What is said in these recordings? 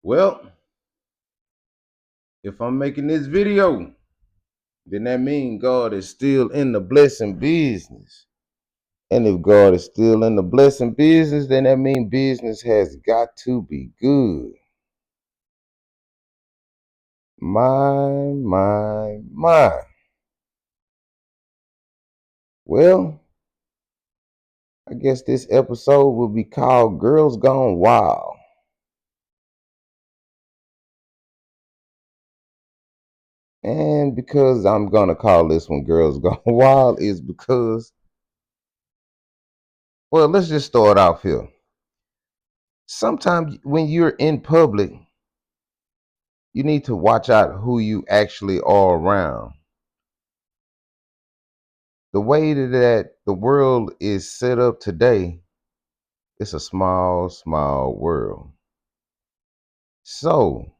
Well, if I'm making this video, then that means God is still in the blessing business. And if God is still in the blessing business, then that means business has got to be good. My. Well, I guess this episode will be called Girls Gone Wild. And because I'm going to call this one Girls Gone Wild is because, well, let's just start off here. Sometimes when you're in public, you need to watch out who you actually are around. The way that the world is set up today, it's a small world. So,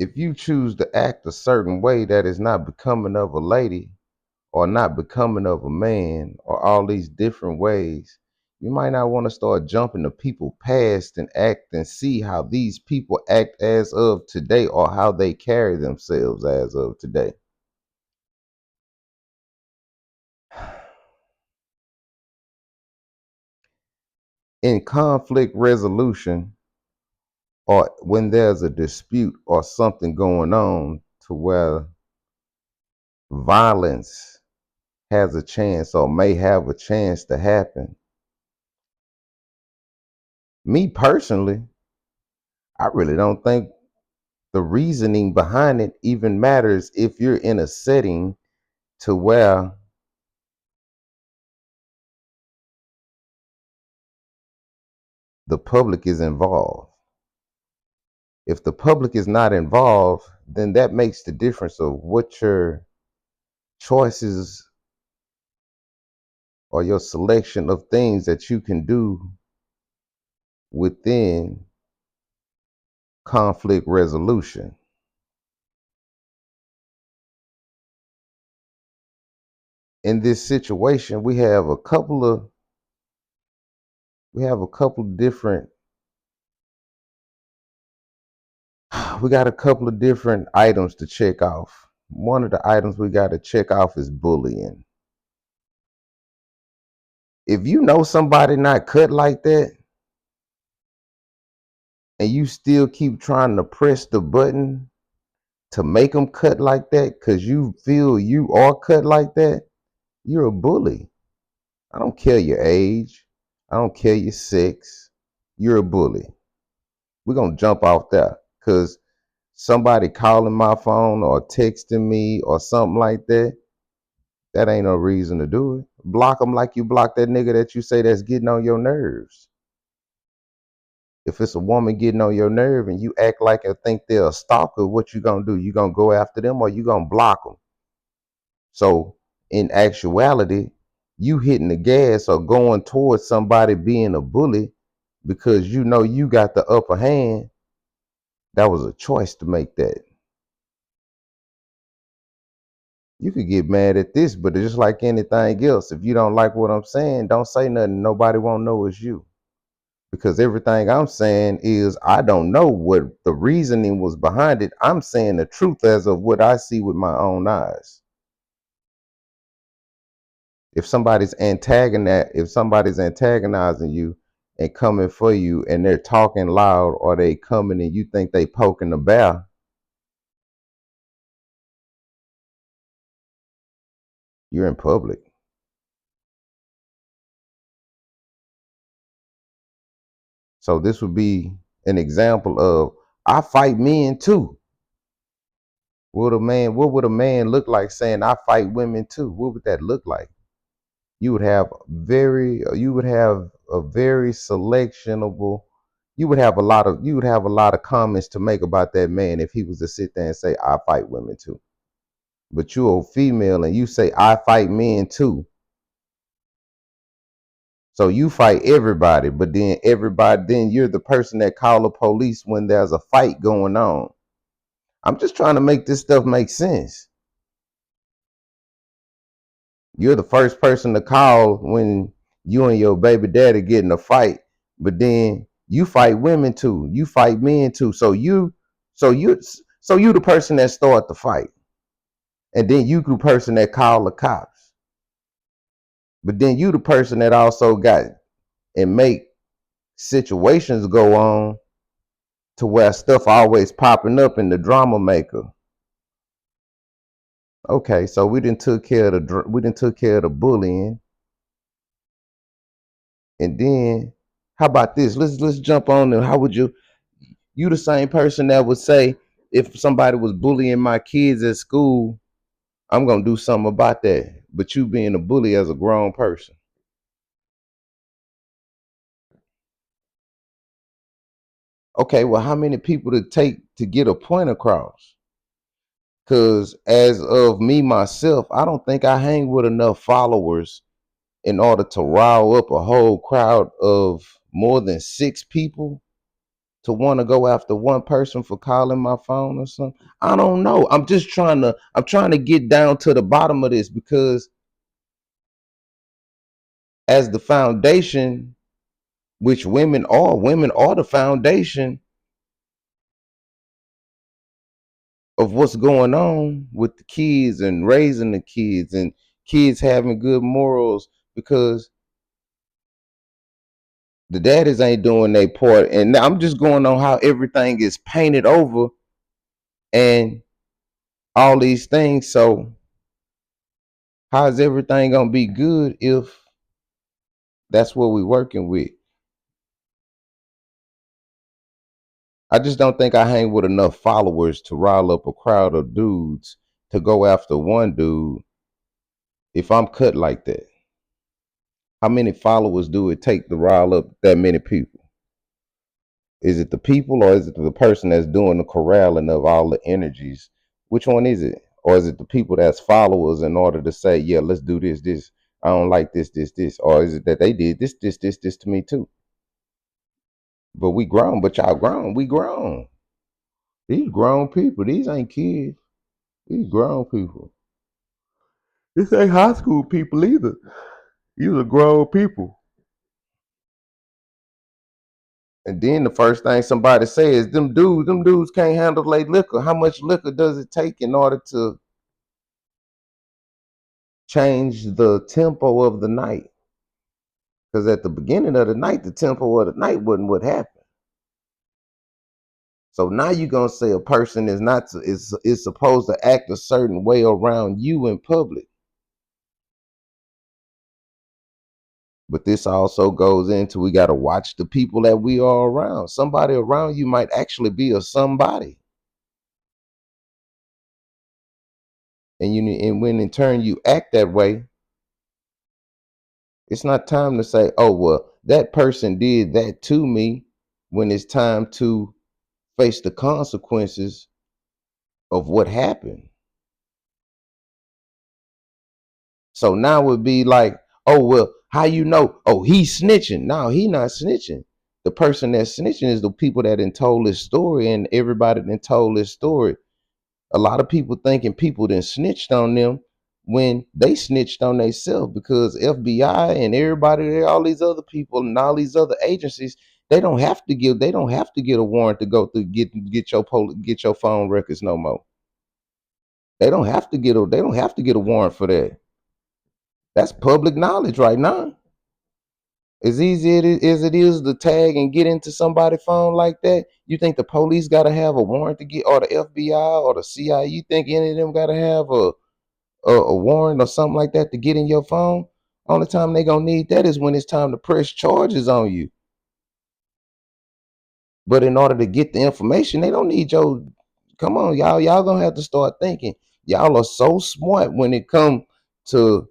if you choose to act a certain way that is not becoming of a lady or not becoming of a man or all these different ways, you might not want to start jumping to people past and act and see how these people act as of today or how they carry themselves as of today. In conflict resolution, or when there's a dispute or something going on to where violence has a chance or may have a chance to happen, me personally, I really don't think the reasoning behind it even matters if you're in a setting to where the public is involved. If the public is not involved, then that makes the difference of what your choices or your selection of things that you can do within conflict resolution. In this situation, we got a couple of different items to check off. One of the items we got to check off is bullying. If you know somebody not cut like that and you still keep trying to press the button to make them cut like that because you feel you are cut like that, you're a bully. I don't care your age. I don't care your sex. You're a bully. We're going to jump off there because somebody calling my phone or texting me or something like that, that ain't no reason to do it. Block them like you block that nigga that you say that's getting on your nerves. If it's a woman getting on your nerve and you act like I think they're a stalker, what you gonna do? You gonna go after them or you gonna block them? So in actuality, you hitting the gas or going towards somebody being a bully because you know you got the upper hand, that was a choice to make that. You could get mad at this, but it's just like anything else. If you don't like what I'm saying, don't say nothing. Nobody won't know it's you. Because everything I'm saying is I don't know what the reasoning was behind it. I'm saying the truth as of what I see with my own eyes. If somebody's antagonizing you and coming for you and they're talking loud or they coming and you think they poking the bear, you're in public. So this would be an example of I fight men too. What would a man look like saying I fight women too? What would that look like? You would have a very selectionable you would have a lot of comments to make about that man if he was to sit there and say I fight women too. But you're a female and you say I fight men too. So you fight everybody, but then you're the person that call the police when there's a fight going on. I'm just trying to make this stuff make sense. You're the first person to call when you and your baby daddy get in a fight, but then You fight women too. You fight men too. So you, so you the person that start the fight, and then you the person that call the cops. But then you the person that also got and make situations go on to where stuff always popping up in the drama maker. Okay, so we didn't took care of the bullying, and then how about this? Let's jump on and how would you the same person that would say if somebody was bullying my kids at school, I'm gonna do something about that. But you being a bully as a grown person. Okay, well, how many people to take to get a point across? Because as of me myself, I don't think I hang with enough followers in order to rile up a whole crowd of more than 6 people to want to go after one person for calling my phone or something. I don't know. I'm trying to get down to the bottom of this because as the foundation, which women are the foundation of what's going on with the kids and raising the kids and kids having good morals because the daddies ain't doing their part. And I'm just going on how everything is painted over and all these things. So how is everything gonna be good if that's what we're working with? I just don't think I hang with enough followers to rile up a crowd of dudes to go after one dude if I'm cut like that. How many followers do it take to rile up that many people? Is it the people or is it the person that's doing the corralling of all the energies? Which one is it? Or is it the people that's followers in order to say, yeah, let's do this. I don't like this. Or is it that they did this to me too? But we grown, but y'all grown. We grown. These grown people, these ain't kids. These grown people. This ain't high school people either. These are grown people. And then the first thing somebody says, them dudes can't handle their liquor. How much liquor does it take in order to change the tempo of the night? Because at the beginning of the night, the tempo of the night wasn't what happened. So now you're gonna say a person is not is supposed to act a certain way around you in public. But this also goes into we gotta watch the people that we are around. Somebody around you might actually be a somebody. And when in turn you act that way, it's not time to say, oh well, that person did that to me when it's time to face the consequences of what happened. So now it would be like, oh well, how you know? Oh, he's snitching. No, he not snitching. The person that's snitching is the people that done told this story, and everybody that told this story. A lot of people thinking people then snitched on them when they snitched on themselves because FBI and everybody, all these other people and all these other agencies, they don't have to get a warrant to go through get your phone records no more. They don't have to get a warrant for that. That's public knowledge right now. As easy as it is to tag and get into somebody's phone like that, you think the police got to have a warrant to get, or the FBI or the CIA? You think any of them got to have a warrant or something like that to get in your phone? Only time they gonna need that is when it's time to press charges on you. But in order to get the information, they don't need your. Come on, y'all. Y'all gonna have to start thinking. Y'all are so smart when it come to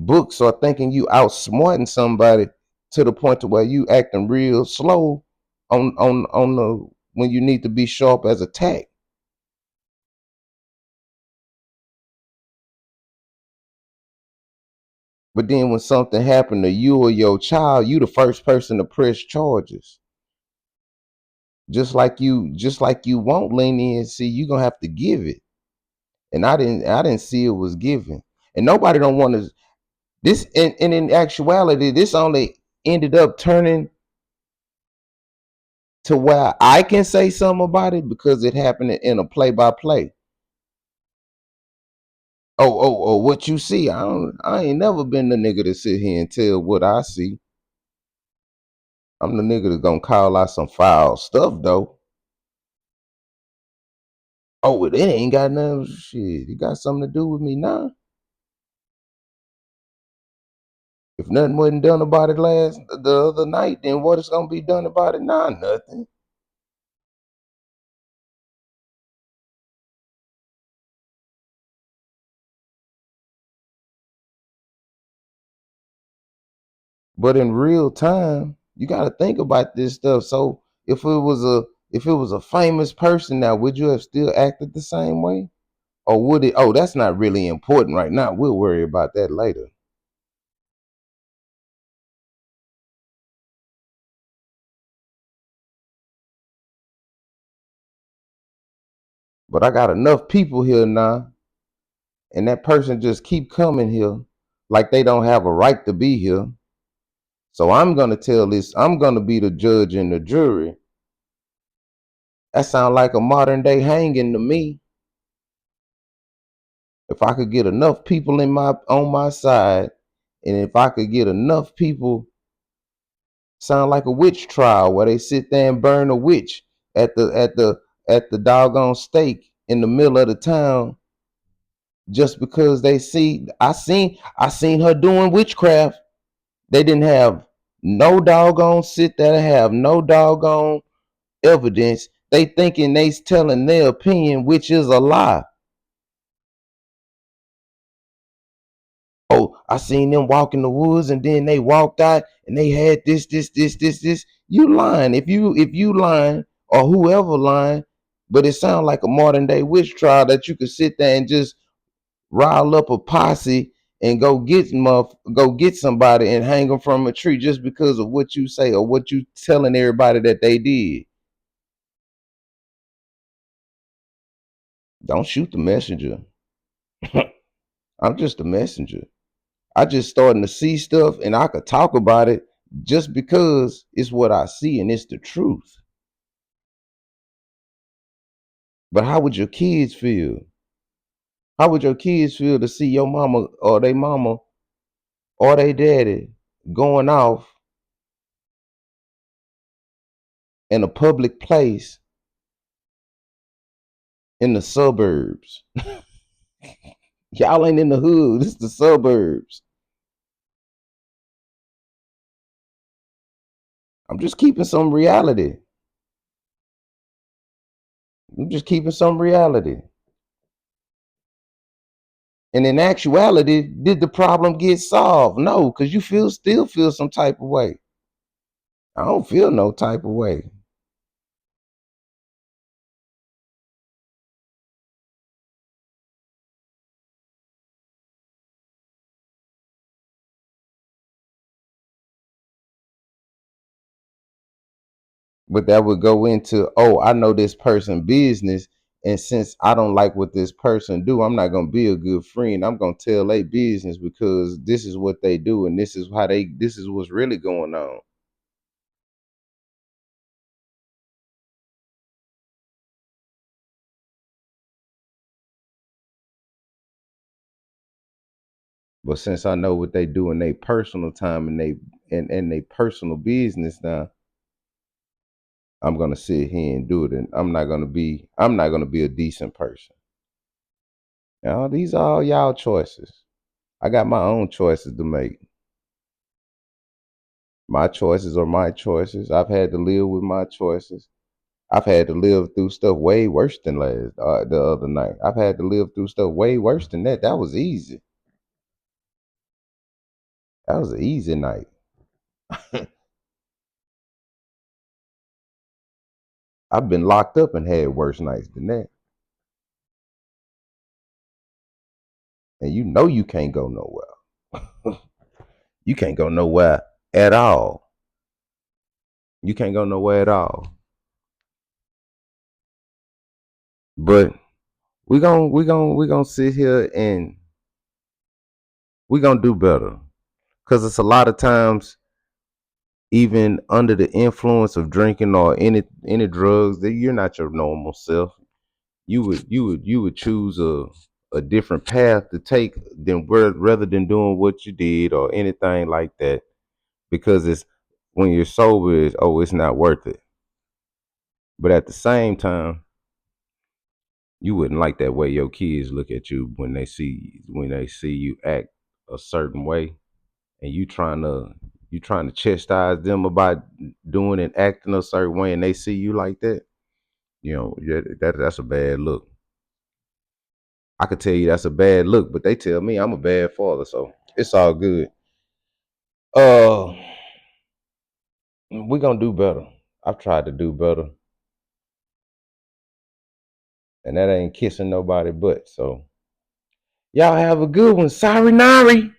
books or thinking you outsmarting somebody to the point to where you acting real slow on the when you need to be sharp as a tack. But then when something happened to you or your child, you the first person to press charges. Just like you won't leniency, you gonna have to give it. And I didn't see it was given. And nobody don't want to this and in actuality, this only ended up turning to where I can say something about it because it happened in a play by play. Oh, what you see? I ain't never been the nigga to sit here and tell what I see. I'm the nigga that's gonna call out some foul stuff though. Oh, it ain't got nothing. Shit, it got something to do with me now. If nothing wasn't done about it the other night, then what is gonna be done about it now? Nothing. But in real time, you gotta think about this stuff. So if it was a famous person now, would you have still acted the same way? Or would it that's not really important right now. We'll worry about that later. But I got enough people here now, and that person just keep coming here like they don't have a right to be here. So I'm gonna be the judge and the jury. That sounds like a modern day hanging to me. If I could get enough people on my side, and if I could get enough people, sound like a witch trial where they sit there and burn a witch at the doggone stake in the middle of the town just because they see I seen her doing witchcraft. They didn't have no doggone sit there to have no doggone evidence. They thinking they's telling their opinion, which is a lie. Oh, I seen them walk in the woods and then they walked out and they had this. You lying. If you lying or whoever lying, but it sounds like a modern day witch trial that you could sit there and just rile up a posse and go get somebody and hang them from a tree just because of what you say or what you telling everybody that they did. Don't shoot the messenger. I'm just a messenger. I just starting to see stuff and I could talk about it just because it's what I see and it's the truth. But how would your kids feel? How would your kids feel to see your mama or they daddy going off in a public place in the suburbs? Y'all ain't in the hood. It's the suburbs. I'm just keeping some reality. I'm just keeping some reality. And in actuality, did the problem get solved? No, because you still feel some type of way. I don't feel no type of way. But that would go into, oh, I know this person business, and since I don't like what this person do, I'm not gonna be a good friend. I'm gonna tell they business because this is what they do, and this is what's really going on. But since I know what they do in their personal time and they personal business now, I'm gonna sit here and do it, and I'm not gonna be a decent person. These are all y'all choices. I got my own choices to make. My choices are my choices. I've had to live with my choices. I've had to live through stuff way worse than the other night. I've had to live through stuff way worse than that. That was easy. That was an easy night. I've been locked up and had worse nights than that. And you know you can't go nowhere. You can't go nowhere at all. You can't go nowhere at all. But we gonna sit here and we gonna do better. Cause it's a lot of times even under the influence of drinking or any drugs, that you're not your normal self. You would choose a different path to take than rather than doing what you did or anything like that, because it's when you're sober, it's not worth it. But at the same time, you wouldn't like that way your kids look at you when they see you act a certain way, and you trying to chastise them about doing and acting a certain way, and they see you like that. Yeah, that's a bad look. I could tell you that's a bad look, but they tell me I'm a bad father, so it's all good. Uh, we gonna do better. I've tried to do better, and that ain't kissing nobody but. So y'all have a good one. Sorry, Nari.